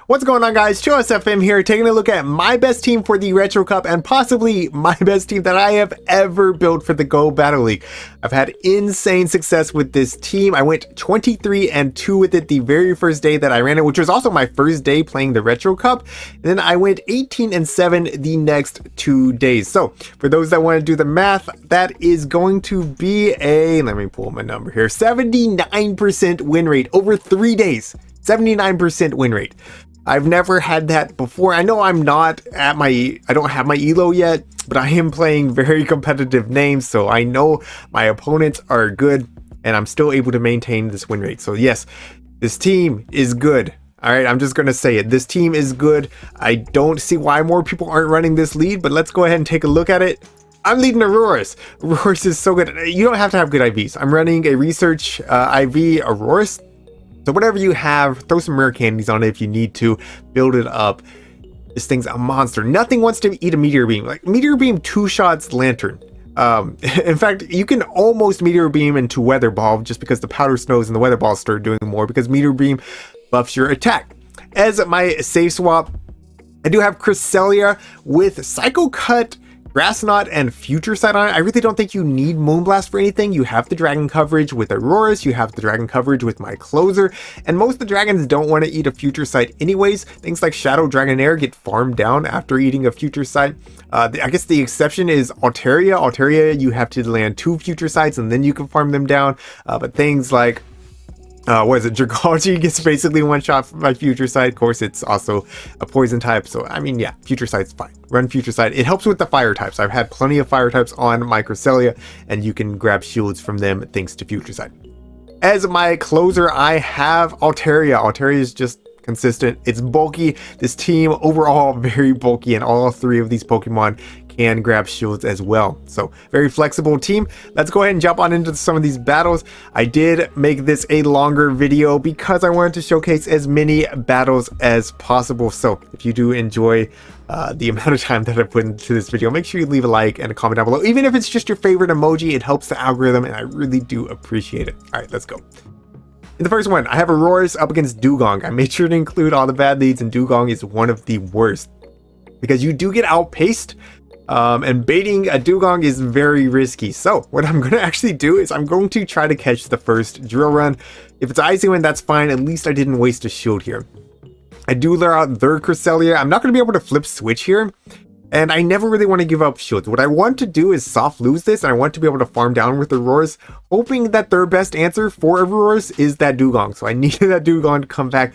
What's going on, guys? ChillisFM here, taking a look at my best team for the Retro Cup and possibly my best team that I have ever built for the Go Battle League. I've had insane success with this team. I went 23-2 with it the very first day that I ran it, which was also my first day playing the Retro Cup. And then I went 18-7 the next 2 days. So for those that want to do the math, that is going to be let me pull my number here, 79% win rate over 3 days. 79% win rate. I've never had that before. I know I'm not at I don't have my elo yet, but I am playing very competitive names, so I know my opponents are good, and I'm still able to maintain this win rate. So yes, this team is good. All right, I'm just going to say it. This team is good. I don't see why more people aren't running this lead, but let's go ahead and take a look at it. I'm leading Aurorus. Aurorus is so good. You don't have to have good IVs. I'm running a research IV Aurorus. So whatever you have, throw some rare candies on it if you need to, build it up. This thing's a monster. Nothing wants to eat a Meteor Beam. Like, Meteor Beam two-shots Lanturn. In fact, you can almost Meteor Beam into Weather Ball just because the Powder Snows and the Weather Balls start doing more, because Meteor Beam buffs your attack. As my safe swap, I do have Cresselia with Psycho Cut, Grass Knot, and Future Sight on it. I really don't think you need Moonblast for anything. You have the dragon coverage with Aurorus, you have the dragon coverage with my closer, and most of the dragons don't want to eat a Future Sight anyways. Things like Shadow Dragonair get farmed down after eating a Future Sight. I guess the exception is Altaria. Altaria, you have to land 2 Future Sights and then you can farm them down. But things like what is it? Dragalge gets basically one shot by Future Sight. Of course, it's also a poison type. So, I mean, yeah, Future Sight's fine. Run Future Sight. It helps with the fire types. I've had plenty of fire types on my Cresselia, and you can grab shields from them thanks to Future Sight. As my closer, I have Altaria. Altaria is just consistent. It's bulky. This team overall very bulky, and all 3 of these Pokemon can grab shields as well. So very flexible team. Let's go ahead and jump on into some of these battles. I did make this a longer video because I wanted to showcase as many battles as possible. So if you do enjoy the amount of time that I put into this video, make sure you leave a like and a comment down below. Even if it's just your favorite emoji, it helps the algorithm, and I really do appreciate it. All right, let's go. In the first one, I have Aurorus up against Dewgong. I made sure to include all the bad leads, and Dewgong is one of the worst because you do get outpaced. And baiting a Dewgong is very risky. So what I'm going to actually do is I'm going to try to catch the first drill run. If it's Icy Wind, that's fine. At least I didn't waste a shield here. I do lure out their Cresselia. I'm not going to be able to flip switch here. And I never really want to give up shields. What I want to do is soft lose this, and I want to be able to farm down with Aurorus, hoping that their best answer for Aurorus is that Dewgong. So I needed that Dewgong to come back.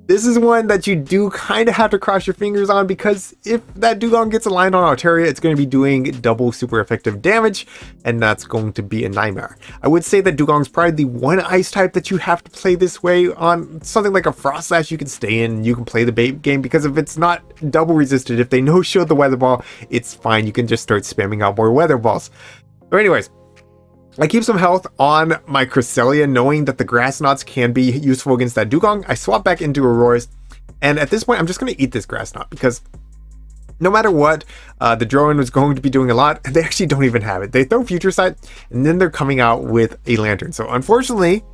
This is one that you do kind of have to cross your fingers on, because if that Dewgong gets aligned on Altaria, it's going to be doing double super effective damage, and that's going to be a nightmare. I would say that Dewgong's probably the one ice type that you have to play this way on. Something like a Frosslass you can stay in, you can play the bait game, because if it's not double resisted, if they no-shield the Weather Ball, it's fine. You can just start spamming out more Weather Balls. But anyways, I keep some health on my Cresselia, knowing that the Grass Knots can be useful against that Dewgong. I swap back into Aurorus, and at this point, I'm just going to eat this Grass Knot, because no matter what, the drone was going to be doing a lot, and they actually don't even have it. They throw Future Sight, and then they're coming out with a Lanturn. So unfortunately,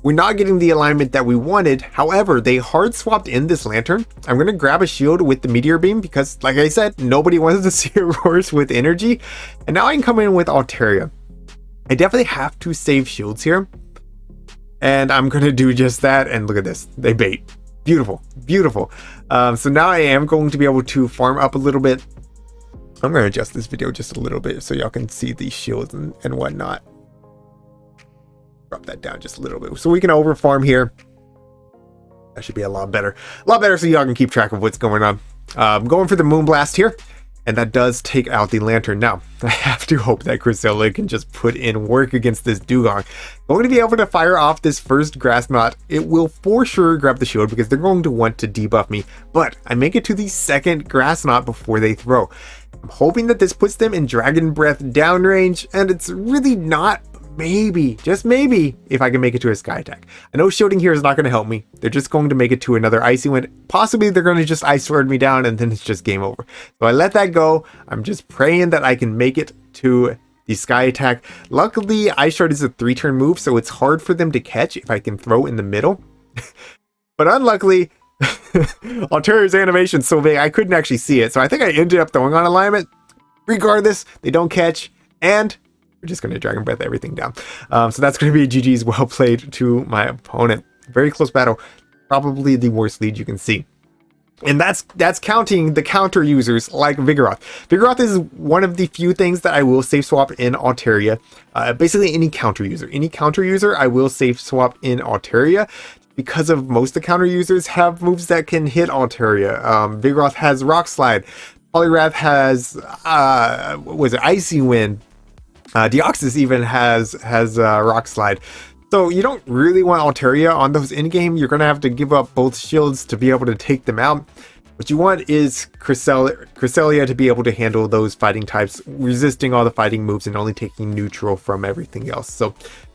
we're not getting the alignment that we wanted. However, they hard swapped in this Lanturn. I'm going to grab a shield with the Meteor Beam, because like I said, nobody wanted to see Aurorus with energy. And now I can come in with Altaria. I definitely have to save shields here, and I'm going to do just that. And look at this, they bait. Beautiful, beautiful. So now I am going to be able to farm up a little bit. I'm going to adjust this video just a little bit so y'all can see these shields and whatnot. Drop that down just a little bit so we can over farm here. That should be a lot better so y'all can keep track of what's going on. I'm going for the Moonblast here, and that does take out the Lanturn. Now, I have to hope that Cresselia can just put in work against this Dewgong. I'm going to be able to fire off this first Grass Knot. It will for sure grab the shield, because they're going to want to debuff me. But I make it to the second Grass Knot before they throw. I'm hoping that this puts them in Dragon Breath downrange, and it's really not. Maybe, just maybe, if I can make it to a Sky Attack. I know shielding here is not going to help me. They're just going to make it to another Icy Wind. Possibly they're going to just Ice Sword me down, and then it's just game over. So I let that go. I'm just praying that I can make it to the Sky Attack. Luckily, Ice Shard is a 3-turn move, so it's hard for them to catch if I can throw in the middle. But unluckily, Altaria's animation's so big, I couldn't actually see it. So I think I ended up throwing on alignment. Regardless, they don't catch. And we're just going to Dragon Breath everything down. So that's going to be GG's. Well played to my opponent. Very close battle. Probably the worst lead you can see. And that's counting the counter users like Vigoroth. Vigoroth is one of the few things that I will safe swap in Altaria. Basically any counter user. Any counter user I will safe swap in Altaria because of most of the counter users have moves that can hit Altaria. Vigoroth has Rock Slide. Poliwrath has what was it? Icy Wind. Deoxys even has Rock Slide. So you don't really want Altaria on those in-game. You're going to have to give up both shields to be able to take them out. What you want is Cresselia to be able to handle those fighting types, resisting all the fighting moves and only taking neutral from everything else. So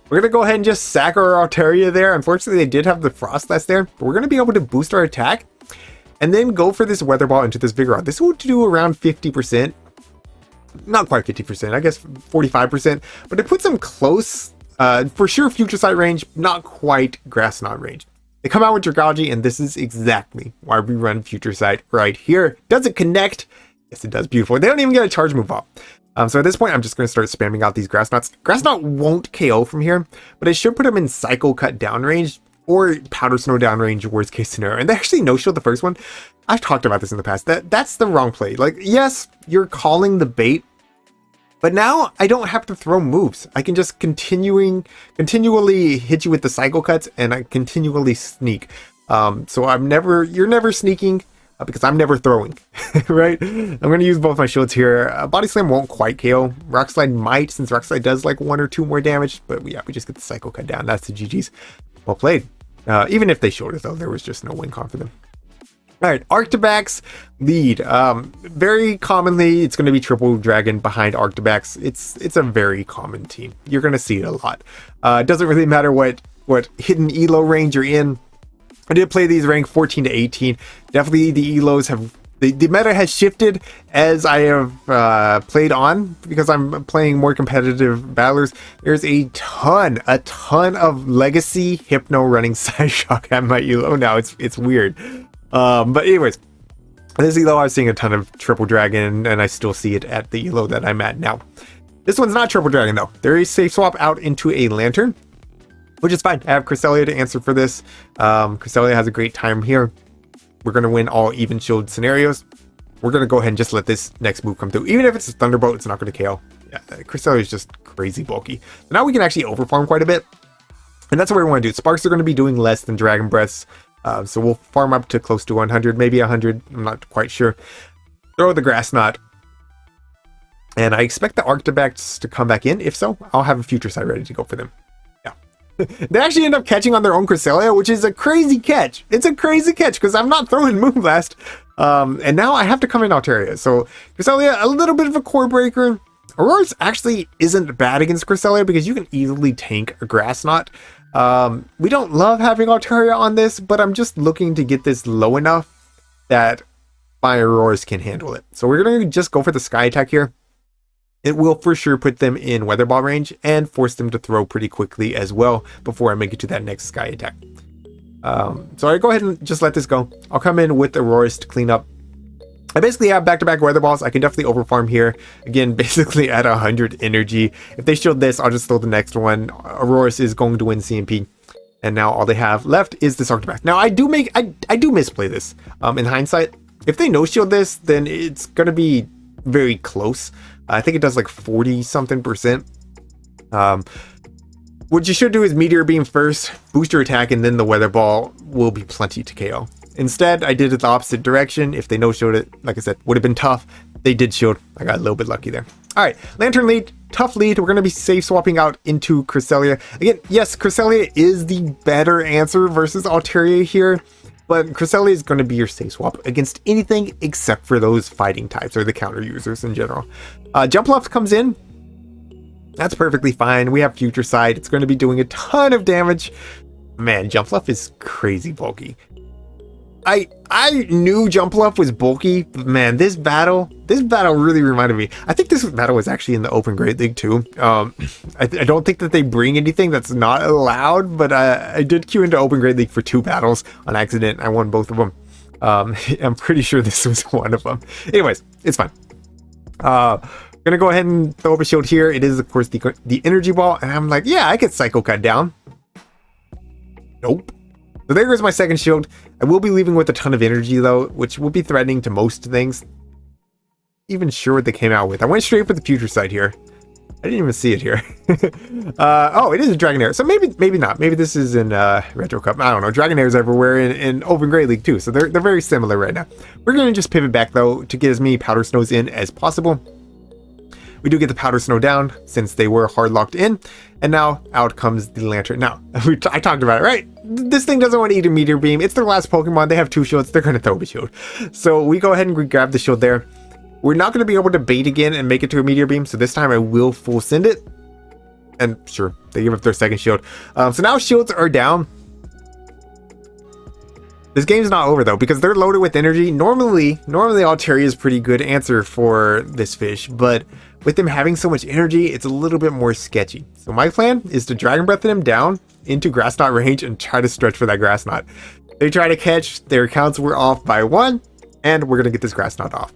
we're going to go ahead and just sack our Altaria there. Unfortunately, they did have the Frosslass there, but we're going to be able to boost our attack and then go for this Weather Ball into this Vigoroth. This will do around 50%. Not quite 50%, I guess 45%, but it puts them close. For sure Future Sight range, not quite Grass Knot range. They come out with Dragalge, and this is exactly why we run Future Sight right here. Does it connect? Yes, it does. Beautiful. They don't even get a charge move off. So at this point, I'm just going to start spamming out these Grass Knots. Grass Knot won't KO from here, but it should put them in Cycle Cut down range or Powder Snow down range, worst case scenario. And they actually no-shield the first one. I've talked about this in the past. That's the wrong play. Like, yes, you're calling the bait, but now I don't have to throw moves. I can just continually hit you with the cycle cuts, and I continually sneak. So you're never sneaking because I'm never throwing, right? I'm going to use both my shields here. Body Slam won't quite KO. Rock Slide might, since Rock Slide does like 1 or 2 more damage. But yeah, we just get the cycle cut down. That's the GG's. Well played. Even if they showed it though, there was just no win con for them. All right, Arctibax lead. Very commonly, it's going to be Triple Dragon behind Arctibax. It's a very common team. You're going to see it a lot. It doesn't really matter what hidden elo range you're in. I did play these rank 14 to 18. Definitely the elos have... The meta has shifted as I have played on, because I'm playing more competitive battlers. There's a ton of Legacy Hypno running Psyshock at my elo now. It's weird. But anyways, this elo I was seeing a ton of Triple Dragon, and I still see it at the elo that I'm at now. This one's not Triple Dragon though. There is safe swap out into a Lanturn, which is fine. I have Cresselia to answer for this. Cresselia has a great time here. We're going to win all even shield scenarios. We're going to go ahead and just let this next move come through. Even if it's a Thunderbolt, it's not going to KO. Yeah, Cresselia is just crazy bulky. So now we can actually overfarm quite a bit. And that's what we want to do. Sparks are going to be doing less than Dragon Breaths. So we'll farm up to close to 100, maybe 100. I'm not quite sure. Throw the Grass Knot. And I expect the Arctibax to come back in. If so, I'll have a Future Sight ready to go for them. They actually end up catching on their own Cresselia, which is a crazy catch. It's a crazy catch because I'm not throwing Moonblast. And now I have to come in Altaria. So Cresselia, a little bit of a core breaker. Aurora's actually isn't bad against Cresselia because you can easily tank a Grass Knot. We don't love having Altaria on this, but I'm just looking to get this low enough that my Auroras can handle it. So we're going to just go for the Sky Attack here. It will for sure put them in Weather Ball range and force them to throw pretty quickly as well before I make it to that next Sky Attack. So I go ahead and just let this go. I'll come in with Auroras to clean up. I basically have back-to-back Weather Balls. I can definitely overfarm here. Again, basically at 100 energy. If they shield this, I'll just throw the next one. Auroras is going to win CMP. And now all they have left is this Arctibax. Now I do misplay this. In hindsight, if they no-shield this, then it's going to be very close. I think it does like 40 something percent. What you should do is Meteor Beam first, boost your attack, and then the Weather Ball will be plenty to KO. Instead, I did it the opposite direction. If they no-showed it, like I said, would have been tough. They did shield. I got a little bit lucky there. All right, Lanturn lead, tough lead. We're going to be safe swapping out into Cresselia. Again, yes, Cresselia is the better answer versus Altaria here. But Cresselia is going to be your safe swap against anything except for those fighting types or the counter users in general. Jumpluff comes in. That's perfectly fine. We have Future Sight. It's going to be doing a ton of damage. Man, Jumpluff is crazy bulky. I knew Jumpluff was bulky, but man, this battle really reminded me. I think this battle was actually in the Open Great League too. I don't think that they bring anything that's not allowed, but I did queue into Open Great League for 2 battles on accident. I won both of them. I'm pretty sure this was one of them. Anyways, it's fine. Gonna go ahead and throw up a shield here. It is, of course, the energy ball, and I'm like, yeah, I could Psycho Cut down. Nope. So there goes my second shield. I will be leaving with a ton of energy, though, which will be threatening to most things. Even sure what they came out with. I went straight for the future side here. I didn't even see it here. Oh, it is a Dragonair. So maybe not. Maybe this is in Retro Cup. I don't know. Dragonair's everywhere in Open Great League too. So they're very similar right now. We're going to just pivot back though to get as many Powder Snows in as possible. We do get the Powder Snow down since they were hard locked in. And now out comes the Lanturn. Now, I talked about it, right? This thing doesn't want to eat a Meteor Beam. It's their last Pokemon. They have 2 shields. They're going to throw a shield. So we go ahead and grab the shield there. We're not going to be able to bait again and make it to a Meteor Beam, so this time I will full send it. And sure, they give up their second shield. So now shields are down. This game's not over though, because they're loaded with energy. Normally Altaria is pretty good answer for this fish, but with them having so much energy, it's a little bit more sketchy. So my plan is to Dragon Breath them down into Grass Knot range and try to stretch for that Grass Knot. They try to catch, their counts were off by 1, and we're going to get this Grass Knot off.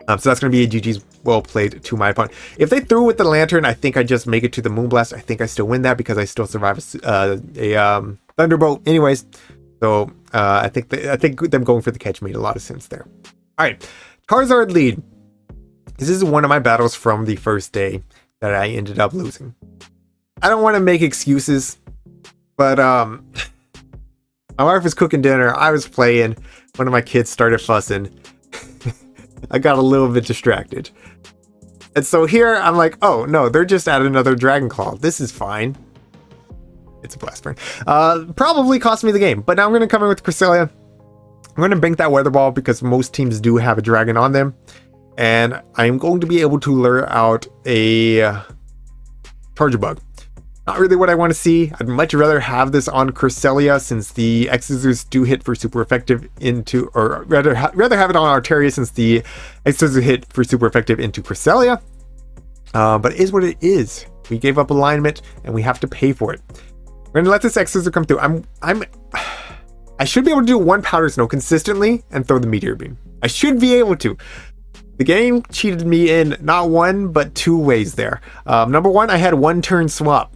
So that's going to be a GG's well played to my opponent. If they threw with the Lanturn, I think I just make it to the Moonblast. I think I still win that because I still survive a Thunderbolt anyways. So I think them going for the catch made a lot of sense there. All right, Charizard lead. This is one of my battles from the first day that I ended up losing. I don't want to make excuses, but my wife was cooking dinner. I was playing. One of my kids started fussing. I got a little bit distracted. And so here I'm like, oh no, they're just at another Dragon Claw. This is fine. It's a Blast Burn. Probably cost me the game, but now I'm going to come in with Cresselia. I'm going to bank that Weather Ball because most teams do have a dragon on them. And I'm going to be able to lure out a Charjabug. Not really what I want to see. I'd much rather have this on Cresselia since the X-Scissors do hit for super effective into, or rather have it on Altaria since the X-Scissors hit for super effective into Cresselia. But it is what it is. We gave up alignment and we have to pay for it. We're gonna let this X-Scissor come through. I should be able to do 1 Powder Snow consistently and throw the Meteor Beam. I should be able to. The game cheated me in not 1 but 2 ways there. Number 1, I had 1 turn swap.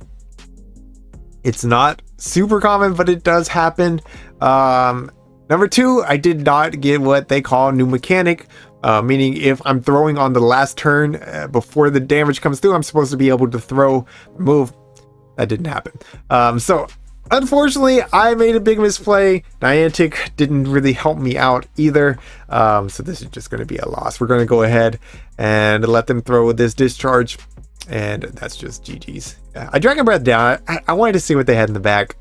It's not super common, but it does happen. Number 2, I did not get what they call new mechanic, meaning if I'm throwing on the last turn before the damage comes through, I'm supposed to be able to throw move. That didn't happen. So unfortunately, I made a big misplay. Niantic didn't really help me out either. So this is just going to be a loss. We're going to go ahead and let them throw this discharge. And that's just GG's. I Dragon Breath down. I wanted to see what they had in the back.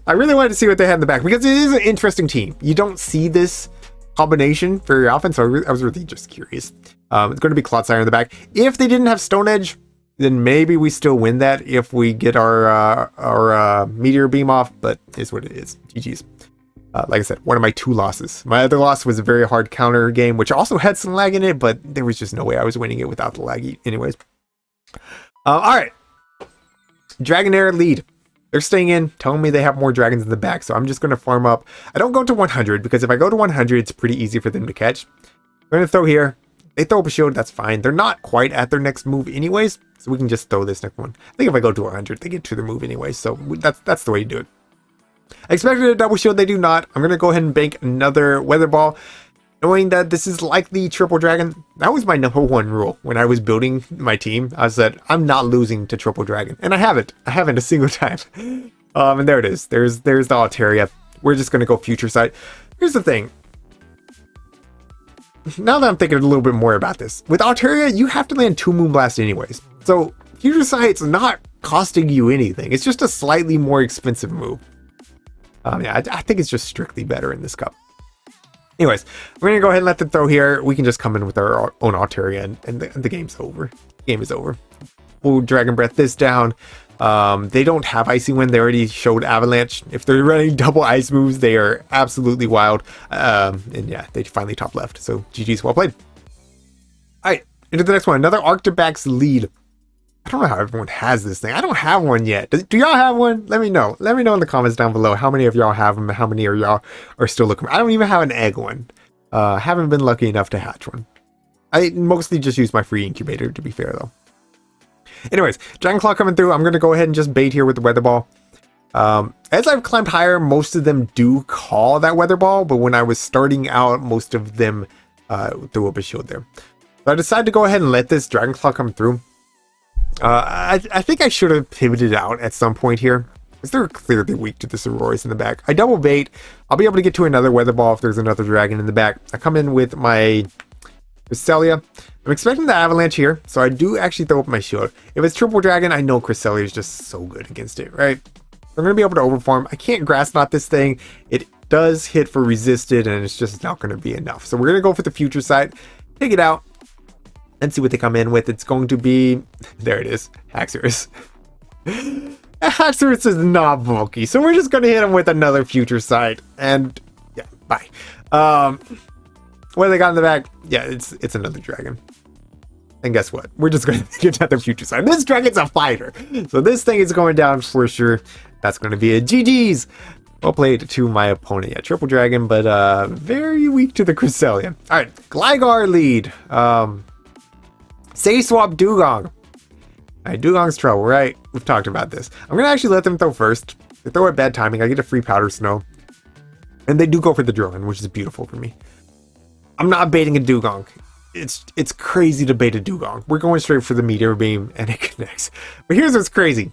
I really wanted to see what they had in the back because it is an interesting team. You don't see this combination very often, so I was really just curious. It's going to be Clodsire in the back. If they didn't have Stone Edge, then maybe we still win that if we get our Meteor Beam off, but it's what it is. GG's. Like I said, one of my 2 losses. My other loss was a very hard counter game, which also had some lag in it, but there was just no way I was winning it without the lag anyways. All right. Dragonair lead. They're staying in, telling me they have more dragons in the back, so I'm just going to farm up. I don't go to 100, because if I go to 100, it's pretty easy for them to catch. I'm going to throw here. They throw up a shield, that's fine. They're not quite at their next move anyways, so we can just throw this next one. I think if I go to 100, they get to their move anyway, so that's the way you do it. I expected a double shield, they do not. I'm going to go ahead and bank another Weather Ball, knowing that this is likely Triple Dragon. That was my number 1 rule when I was building my team. I said, I'm not losing to Triple Dragon, and I haven't a single time. And there it is. There's the Altaria. We're just going to go Future Sight. Here's the thing. Now that I'm thinking a little bit more about this, with Altaria, you have to land 2 Moonblast anyways. So Future Sight's not costing you anything. It's just a slightly more expensive move. Yeah, I think it's just strictly better in this cup. Anyways, we're going to go ahead and let them throw here. We can just come in with our own Altaria and the game's over. The game is over. We'll Dragon Breath this down. They don't have Icy Wind. They already showed Avalanche. If they're running double ice moves, they are absolutely wild. And yeah, they finally top left. So GG's, well played. All right, into the next one. Another Arctibax lead. I don't know how everyone has this thing. I don't have one yet. Do y'all have one? Let me know. Let me know in the comments down below how many of y'all have them and how many of y'all are still looking. I don't even have an egg one. Haven't been lucky enough to hatch one. I mostly just use my free incubator, to be fair, though. Anyways, Dragon Claw coming through. I'm going to go ahead and just bait here with the Weather Ball. As I've climbed higher, most of them do call that Weather Ball, but when I was starting out, most of them threw up a shield there. So I decided to go ahead and let this Dragon Claw come through. I think I should have pivoted out at some point here, because they're clearly weak to this Aurorus in the back. I double bait. I'll be able to get to another Weather Ball if there's another dragon in the back. I come in with my Cresselia. I'm expecting the Avalanche here, so I do actually throw up my shield. If it's Triple Dragon, I know Cresselia is just so good against it, right? I'm going to be able to overform. I can't Grass Knot this thing. It does hit for resisted, and it's just not going to be enough. So we're going to go for the future sight, take it out, and see what they come in with. It's going to be... There it is. Haxorus. Haxorus is not bulky, so we're just going to hit him with another future sight. And, yeah, bye. What they got in the back? Yeah, it's another dragon. And guess what? We're just going to get another future sight. This dragon's a fighter. So this thing is going down for sure. That's going to be a GG's. Well played to my opponent. Yeah, Triple Dragon, but very weak to the Cresselia. All right, Gligar lead. Say swap Dewgong. All right, Dewgong's trouble, right? We've talked about this. I'm going to actually let them throw first. They throw at bad timing. I get a free Powder Snow. And they do go for the drone, which is beautiful for me. I'm not baiting a Dewgong. It's crazy to bait a Dewgong. We're going straight for the Meteor Beam, and it connects. But here's what's crazy.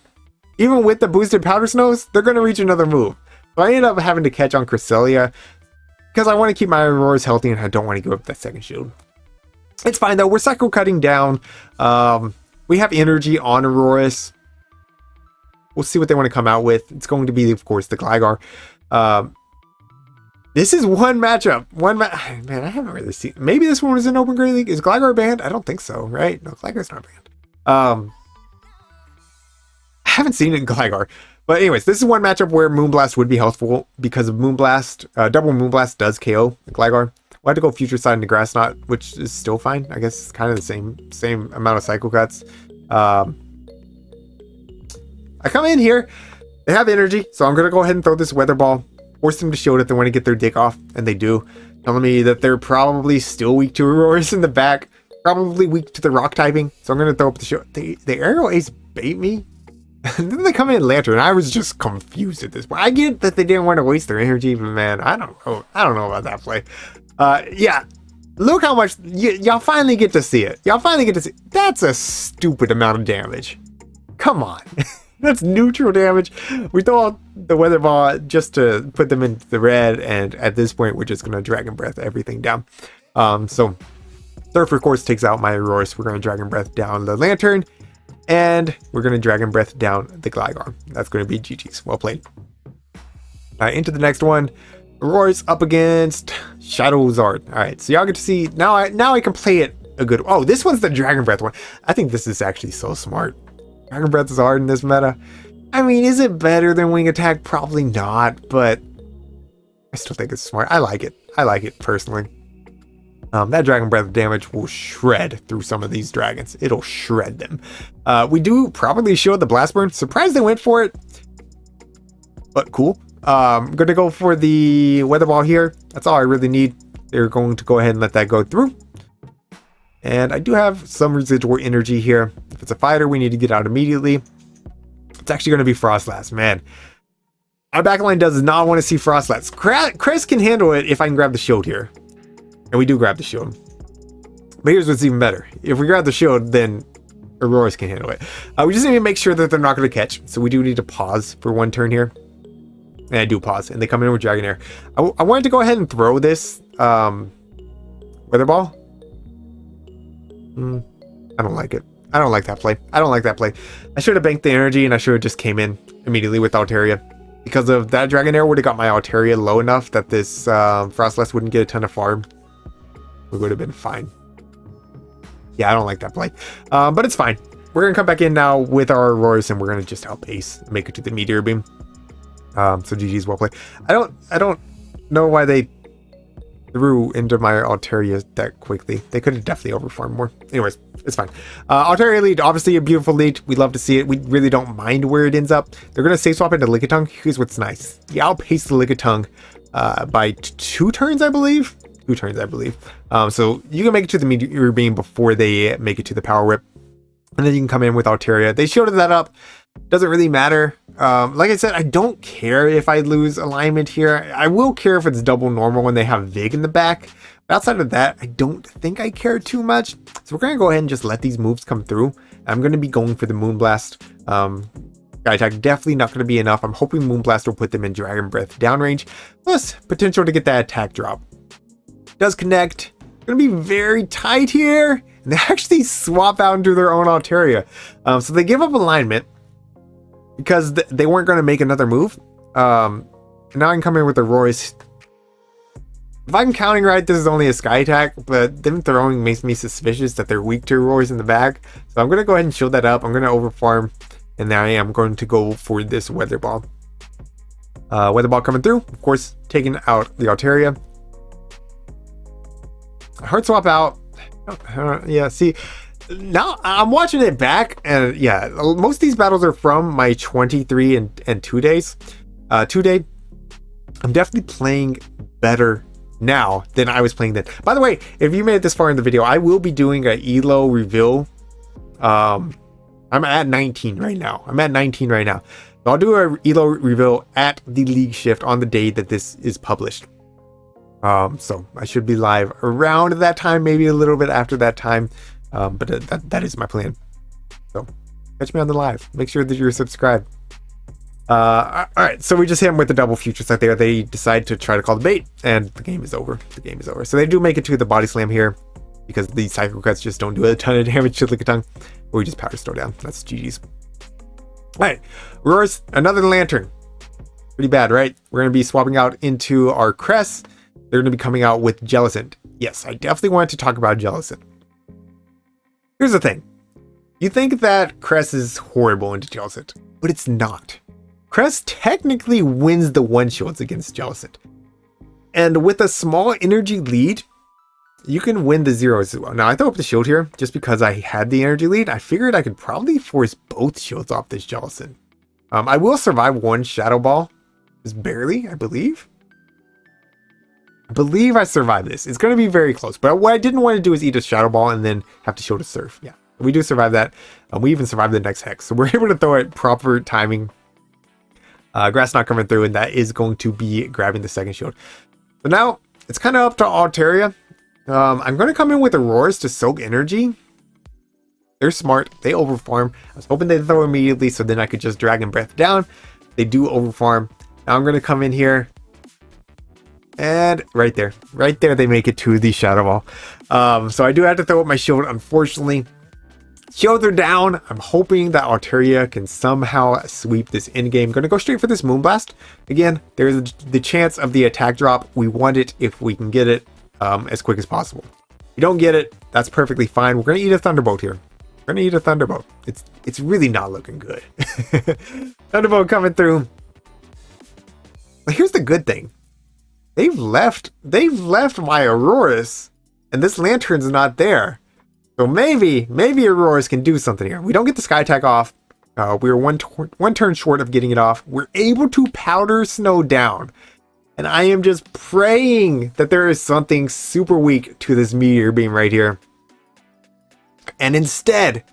Even with the boosted Powder Snows, they're going to reach another move. So I end up having to catch on Cresselia because I want to keep my Auroras healthy and I don't want to give up that second shield. It's fine though. We're cycle cutting down. We have energy on Auroras. We'll see what they want to come out with. It's going to be, of course, the Gligar. This is one matchup. Man, I haven't really seen... Maybe this one was in Open Great League. Is Gligar banned? I don't think so, right? No, Gligar's not banned. I haven't seen it in Gligar. But anyways, this is one matchup where Moonblast would be helpful because of Moonblast. Double Moonblast does KO Gligar. We'll have to go Future Side into Grass Knot, which is still fine. I guess it's kind of the same amount of cycle cuts. I come in here. They have energy, so I'm going to go ahead and throw this Weather Ball. Force them to shield if they want to get their dick off, and they do. Telling me that they're probably still weak to Auroras in the back. Probably weak to the rock typing. So I'm going to throw up the shield. The Aerial Ace bait me. And then they come in Lanturn. I was just confused at this point. I get that they didn't want to waste their energy, but man, I don't know. I don't know about that play. Yeah. Look how much... y'all finally get to see it. Y'all finally get to see... That's a stupid amount of damage. Come on. That's neutral damage. We throw out the Weather Ball just to put them into the red, and at this point, we're just going to Dragon Breath everything down. So, Surf, of course, takes out my Auroras. We're going to Dragon Breath down the Lanturn, and we're going to Dragon Breath down the Gligar. That's going to be GG's. Well played. Into the next one. Auroras up against Shadowzard. All right, so y'all get to see... Now I can play it a good... Oh, this one's the Dragon Breath one. I think this is actually so smart. Dragon Breath is hard in this meta. I mean, is it better than Wing Attack? Probably not, but I still think it's smart. I like it. I like it personally. That Dragon Breath damage will shred through some of these dragons. It'll shred them. We do probably show the Blast Burn. Surprised they went for it, but cool. I'm going to go for the Weather Ball here. That's all I really need. They're going to go ahead and let that go through. And I do have some residual energy here. If it's a fighter, we need to get out immediately. It's actually going to be Frosslass. Man, our backline does not want to see Frosslass. Chris can handle it if I can grab the shield here. And we do grab the shield. But here's what's even better. If we grab the shield, then Auroras can handle it. We just need to make sure that they're not going to catch. So we do need to pause for one turn here. And I do pause. And they come in with Dragonair. I wanted to go ahead and throw this Weather Ball. I don't like it. I don't like that play. I don't like that play. I should have banked the energy and I should have just came in immediately with Altaria. Because of that Dragonair would have got my Altaria low enough that this Frosslass wouldn't get a ton of farm. We would have been fine. Yeah, I don't like that play. But it's fine. We're going to come back in now with our Auroras and we're going to just outpace and make it to the Meteor Beam. So GG's well played. I don't know why they through into my Altaria that quickly. They could have definitely overfarmed more. Anyways, it's fine. Altaria lead, obviously a beautiful lead. We'd love to see it. We really don't mind where it ends up. They're going to safe swap into Lickitung. Here's what's nice. You outpace the Lickitung by 2 turns, I believe. 2 turns, I believe. So you can make it to the Meteor Beam before they make it to the Power Whip. And then you can come in with Altaria. They shielded that up. Doesn't really matter. Like I said, I don't care if I lose alignment here. I will care if it's double normal when they have Vig in the back. But outside of that, I don't think I care too much. So we're going to go ahead and just let these moves come through. I'm going to be going for the Moonblast. Sky Attack definitely not going to be enough. I'm hoping Moonblast will put them in Dragon Breath downrange. Plus, potential to get that attack drop. Does connect. Going to be very tight here. And they actually swap out into their own Altaria. So they give up alignment because they weren't going to make another move. And now I can come in with the Royce. If I'm counting right, this is only a Sky Attack, but them throwing makes me suspicious that they're weak to Royce in the back. So I'm going to go ahead and shield that up. I'm going to overfarm. And now I am going to go for this Weather Ball. Weather Ball coming through. Of course, taking out the Altaria. Heart Swap out. Yeah, see, now I'm watching it back, and yeah, most of these battles are from my 23 and 2 days. 2 day. I'm definitely playing better now than I was playing then. By the way, if you made it this far in the video, I will be doing a ELO reveal. I'm at 19 right now. So I'll do a ELO reveal at the League Shift on the day that this is published. So I should be live around that time, maybe a little bit after that time. But that is my plan. So catch me on the live. Make sure that you're subscribed. All right. So we just hit them with the double future sight there. They decide to try to call the bait, and the game is over. So they do make it to the body slam here because the Psycho Cuts just don't do a ton of damage to Lickitung. Or we just Powder Store down. That's GG's. All right. Roars, another Lanturn. Pretty bad, right? We're going to be swapping out into our Cress. They're going to be coming out with Jellicent. Yes, I definitely wanted to talk about Jellicent. Here's the thing. You think that Cress is horrible into Jellicent, but it's not. Cress technically wins the one-shots against Jellicent. And with a small energy lead, you can win the zeros as well. Now, I throw up the shield here just because I had the energy lead. I figured I could probably force both shields off this Jellicent. I will survive one Shadow Ball. Just barely, I believe. I survived this. It's going to be very close. But what I didn't want to do is eat a Shadow Ball and then have to shield a Surf. Yeah, we do survive that. We even survived the next Hex. So we're able to throw it proper timing. Grass not coming through, and that is going to be grabbing the second shield. So now it's kind of up to Altaria. I'm going to come in with Auroras to soak energy. They're smart. They overfarm. I was hoping they'd throw immediately so then I could just Dragon Breath down. They do overfarm. Now I'm going to come in here. And right there they make it to the Shadow Ball. So I do have to throw up my shield, unfortunately. Shields are down. I'm hoping that Altaria can somehow sweep this end game. Going to go straight for this Moonblast. Again, there's the chance of the attack drop. We want it if we can get it as quick as possible. If you don't get it, that's perfectly fine. We're going to eat a Thunderbolt here. We're going to eat a Thunderbolt. It's really not looking good. Thunderbolt coming through. But here's the good thing. They've left my Auroras, and this Lanturn's not there. So maybe Auroras can do something here. We don't get the Sky Attack off. We were one turn short of getting it off. We're able to Powder Snow down. And I am just praying that there is something super weak to this Meteor Beam right here. And instead,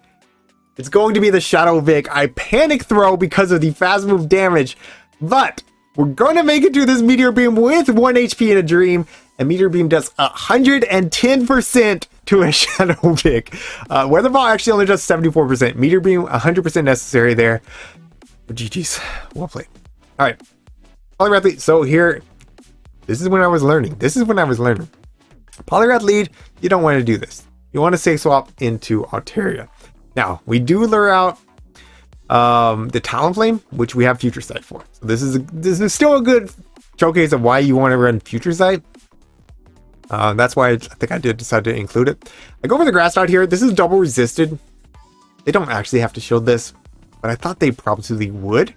it's going to be the Shadow Vic. I panic throw because of the fast move damage, but we're going to make it to this Meteor Beam with 1 HP in a Dream, and Meteor Beam does 110% to a Shadow Vic. Weather Ball actually only does 74%. Meteor Beam, 100% necessary there. But GG's. Well played. All right. Poliwrath lead. So here, this is when I was learning. Poliwrath lead, you don't want to do this. You want to safe swap into Altaria. Now, we do lure out the Talonflame, which we have Future Sight for. So this is still a good showcase of why you want to run Future Sight. That's why I think I did decide to include it. I go for the Grass Knot here. This is double resisted. They don't actually have to shield this, but I thought they probably would.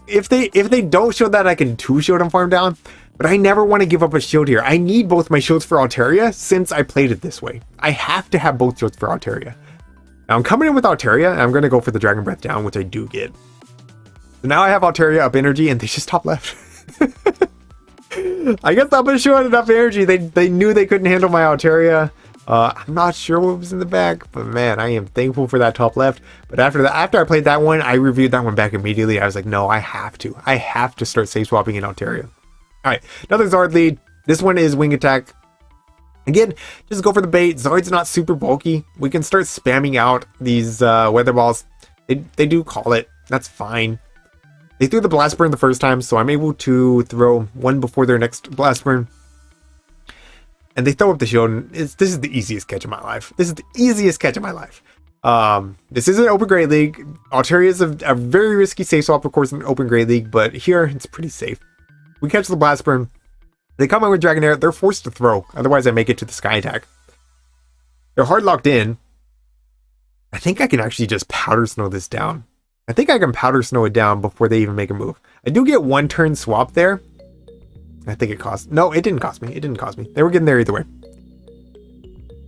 If they don't shield that, I can 2-shield and farm down. But I never want to give up a shield here. I need both my shields for Altaria since I played it this way. I have to have both shields for Altaria. Now I'm coming in with Altaria, and I'm going to go for the Dragon Breath down, which I do get. So now I have Altaria up energy, and they just top left. I guess I'm showing enough energy. They knew they couldn't handle my Altaria. I'm not sure what was in the back, but man, I am thankful for that top left. But after I played that one, I reviewed that one back immediately. I was like, no, I have to start safe swapping in Altaria. All right, another Zard lead. This one is Wing Attack. Again, just go for the bait. Zard's not super bulky. We can start spamming out these weather balls. They do call it. That's fine. They threw the Blast Burn the first time, so I'm able to throw one before their next Blast Burn. And they throw up the shield, and this is the easiest catch of my life. This is the easiest catch of my life. This is an Open Great League. Altaria is a very risky safe swap, of course, in an Open Great League, but here, it's pretty safe. We catch the Blast Burn. They come out with Dragonair. They're forced to throw, otherwise I make it to the Sky Attack. They're hard locked in. I think I can actually just Powder Snow this down. I think I can Powder Snow it down before they even make a move. I do get one turn swap there. I think it cost... No, it didn't cost me. It didn't cost me. They were getting there either way.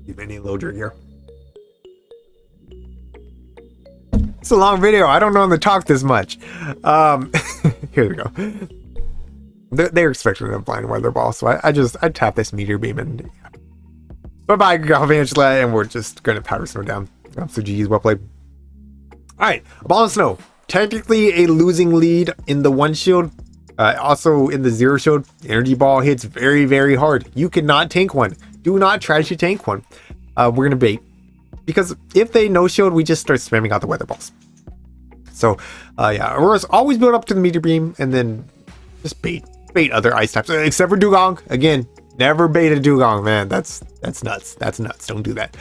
Give me a loader here. It's a long video. I don't know them to talk this much. Here we go. They're expecting a blind weather ball, so I tap this Meteor Beam and... Bye-bye, Galvantula, and we're just going to Powder Snow down. So GG's, well played. Alright, Abomasnow. Technically a losing lead in the 1 shield. Also in the 0 shield. Energy Ball hits very, very hard. You cannot tank one. Do not try to tank one. We're going to bait. Because if they no shield, we just start spamming out the weather balls. So, yeah. Aurora's always build up to the Meteor Beam and then just bait other ice types. Except for Dewgong. Again, never bait a Dewgong, man. That's nuts. That's nuts. Don't do that.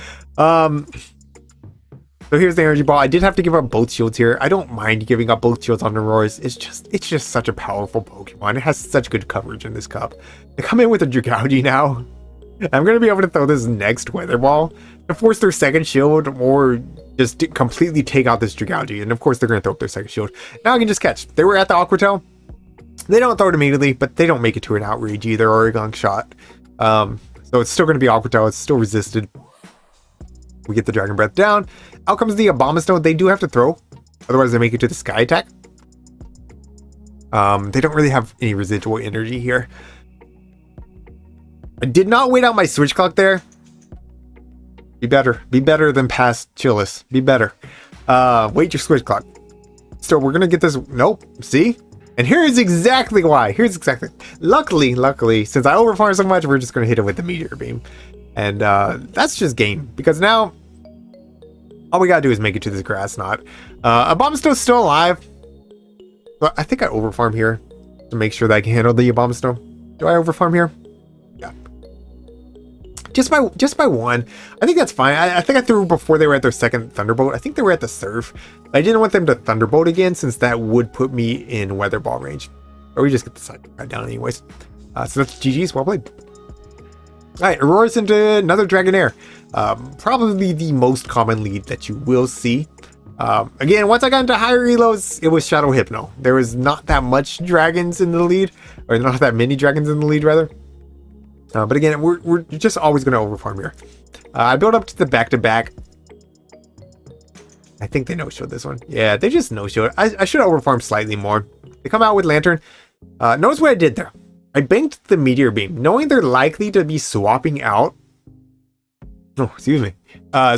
So here's the energy ball. I did have to give up both shields here. I don't mind giving up both shields on Aurora's. It's just such a powerful Pokemon. It has such good coverage in this cup. They come in with a Dragalge now. I'm going to be able to throw this next weather ball to force their second shield or just completely take out this Dragalge. And of course they're going to throw up their second shield. Now I can just catch. They were at the Aqua Tail. They don't throw it immediately, but they don't make it to an outrage either or a gunk shot. So it's still going to be Aqua Tail. It's still resisted. We get the Dragon Breath down. Out comes the Abomasnow. They do have to throw. Otherwise, they make it to the Sky Attack. They don't really have any residual energy here. I did not wait out my Switch Clock there. Be better. Be better than past Chillis. Be better. Wait your Switch Clock. So we're going to get this. Nope. See? And here's exactly why. Luckily, since I overfarmed so much, we're just going to hit it with the Meteor Beam. And that's just game. Because now, all we gotta do is make it to this Grass Knot. Abomasnow's still alive. But I think I overfarm here to make sure that I can handle the Abomasnow. Do I overfarm here? Yeah. Just by 1. I think that's fine. I think I threw before they were at their second Thunderbolt. I think they were at the Surf. I didn't want them to Thunderbolt again since that would put me in Weather Ball range. Or we just get the side right down anyways. So that's GG's. Well played. Alright, Aurora's into another Dragonair. Probably the most common lead that you will see. Again, once I got into higher elos, it was Shadow Hypno. There was not that much dragons in the lead. Or not that many dragons in the lead, rather. But again, we're just always going to overfarm here. I built up to the back-to-back. I think they no-showed this one. Yeah, they just no-showed. I should have overfarmed slightly more. They come out with Lanturn. Notice what I did there. I banked the Meteor Beam, knowing they're likely to be swapping out. Oh, excuse me.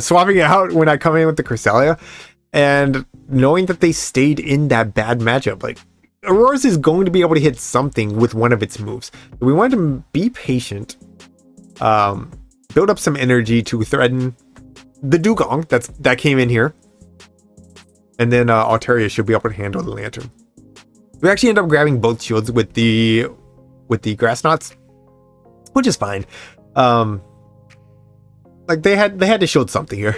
Swapping out when I come in with the Cresselia. And knowing that they stayed in that bad matchup. Like, Aurora's is going to be able to hit something with one of its moves. We want to be patient. Build up some energy to threaten the Dewgong that came in here. And then Altaria should be able to handle the Lanturn. We actually end up grabbing both shields with the Grass Knots, which is fine. Like they had to shield something here.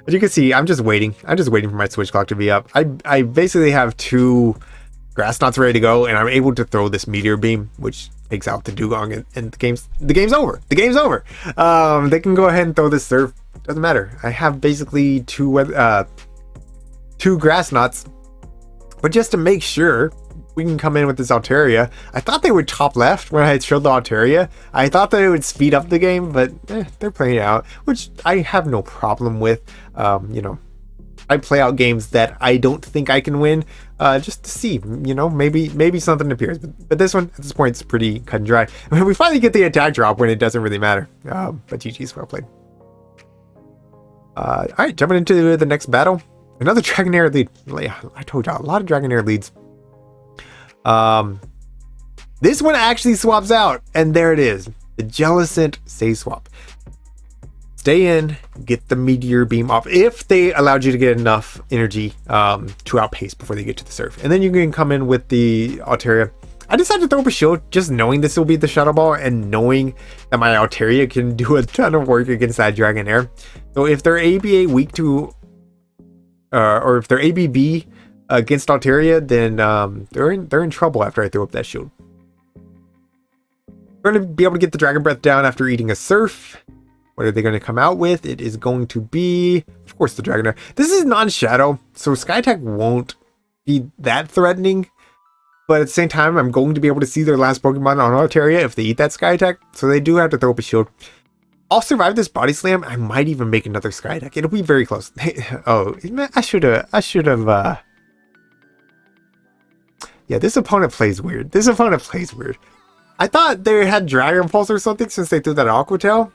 As you can see, I'm just waiting for my Switch Clock to be up. I basically have 2 Grass Knots ready to go, and I'm able to throw this Meteor Beam, which takes out the Dewgong, and the game's over. The game's over. They can go ahead and throw this Surf. Doesn't matter. I have basically 2 Grass Knots, but just to make sure, we can come in with this Altaria. I thought they would top left when I showed the Altaria. I thought that it would speed up the game, but they're playing it out, which I have no problem with. You know, I play out games that I don't think I can win, just to see, you know, maybe something appears. But this one, at this point, it's pretty cut and dry. I mean, we finally get the attack drop when it doesn't really matter. But GG's, well played. All right, jumping into the next battle. Another Dragonair lead. I told y'all, a lot of Dragonair leads. This one actually swaps out, and there it is. The Jellicent Save Swap. Stay in, get the Meteor Beam off, if they allowed you to get enough energy to outpace before they get to the surf. And then you can come in with the Altaria. I decided to throw up a shield, just knowing this will be the Shadow Ball, and knowing that my Altaria can do a ton of work against that Dragonair. So if they're ABA weak to, or if they're ABB against Altaria, then they're in trouble after I throw up that shield. We're going to be able to get the Dragon Breath down after eating a Surf. What are they going to come out with? It is going to be, of course, the Dragonair. This is non-Shadow, so Sky Attack won't be that threatening. But at the same time, I'm going to be able to see their last Pokemon on Altaria if they eat that Sky Attack. So they do have to throw up a shield. I'll survive this Body Slam. I might even make another Sky Attack. It'll be very close. Oh, I should have. Yeah, this opponent plays weird. I thought they had Dragon Pulse or something since they threw that Aqua Tail.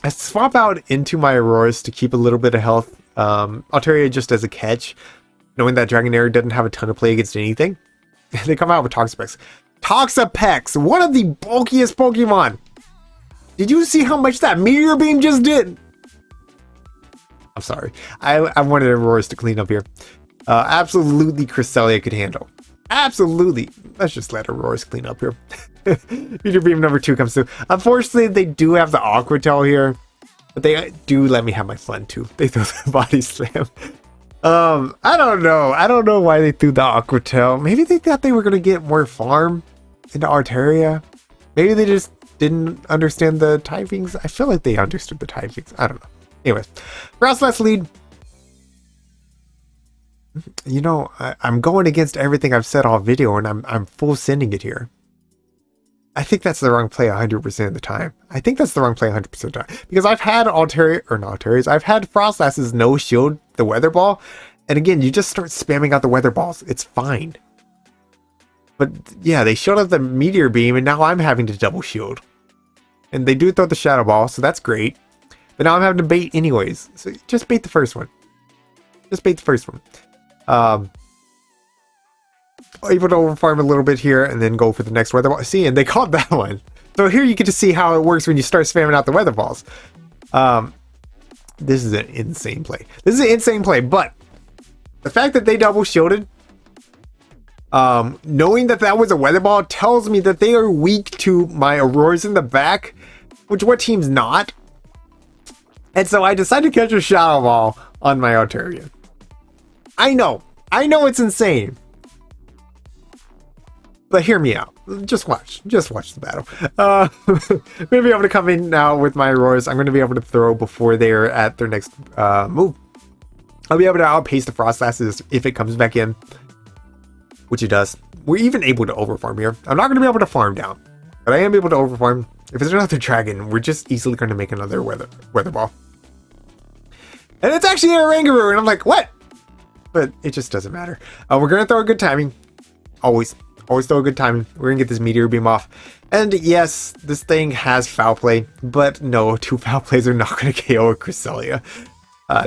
I swap out into my Aurorus to keep a little bit of health. Altaria just as a catch, knowing that Dragonair doesn't have a ton of play against anything. They come out with Toxapex. Toxapex, one of the bulkiest Pokemon. Did you see how much that Meteor Beam just did? I'm sorry. I wanted Aurorus to clean up here. Absolutely Cresselia could handle. Absolutely. Let's just let Aurorus clean up here. Meteor Beam number 2 comes through. Unfortunately, they do have the Aqua Tail here, but they do let me have my fun too. They throw the Body Slam. I don't know why they threw the Aqua Tail. Maybe they thought they were going to get more farm into Altaria. Maybe they just didn't understand the typings. I feel like they understood the typings. I don't know. Anyways, Frosslass lead. You know, I'm going against everything I've said all video, and I'm full sending it here. I think that's the wrong play 100% of the time. Because I've had I've had Froslasses no shield the Weather Ball, and again, you just start spamming out the Weather Balls. It's fine. But yeah, they showed up the Meteor Beam, and now I'm having to double shield. And they do throw the Shadow Ball, so that's great. But now I'm having to bait anyways. So just bait the first one. Able to overfarm a little bit here and then go for the next Weather Ball. See, and they caught that one. So here you get to see how it works when you start spamming out the Weather Balls. This is an insane play. But the fact that they double shielded, knowing that was a Weather Ball, tells me that they are weak to my Auroras in the back, which what team's not? And so I decided to catch a Shadow Ball on my Altaria. I know it's insane. But hear me out. Just watch the battle. I'm going to be able to come in now with my Auroras. I'm going to be able to throw before they're at their next move. I'll be able to outpace the Froslasses if it comes back in, which it does. We're even able to overfarm here. I'm not going to be able to farm down, but I am able to overfarm. If it's another Dragon, we're just easily going to make another weather Ball. And it's actually an Oranguru, and I'm like, what? But it just doesn't matter. We're going to throw a good timing. Always throw a good timing. We're going to get this Meteor Beam off. And yes, this thing has Foul Play, but no, 2 Foul Plays are not going to KO a Cresselia.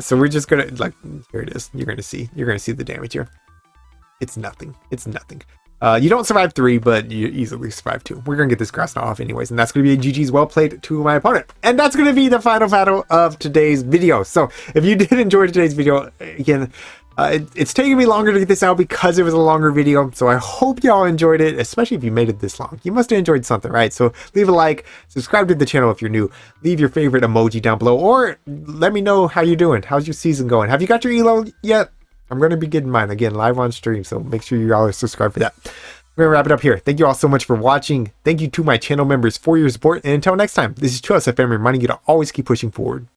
So we're just going to, like, here it is. You're going to see the damage here. It's nothing. You don't survive 3, but you easily survive 2. We're going to get this Grass Knot off anyways, and that's going to be a GG's well played to my opponent. And that's going to be the final battle of today's video. So if you did enjoy today's video, again, it's taking me longer to get this out because it was a longer video. So I hope y'all enjoyed it, especially if you made it this long. You must have enjoyed something, right? So leave a like, subscribe to the channel if you're new, leave your favorite emoji down below, or let me know how you're doing. How's your season going? Have you got your ELO yet? I'm going to be getting mine again live on stream, so make sure you all are subscribed for that. We're going to wrap it up here. Thank you all so much for watching. Thank you to my channel members for your support. And until next time, this is ChillisFM reminding you to always keep pushing forward.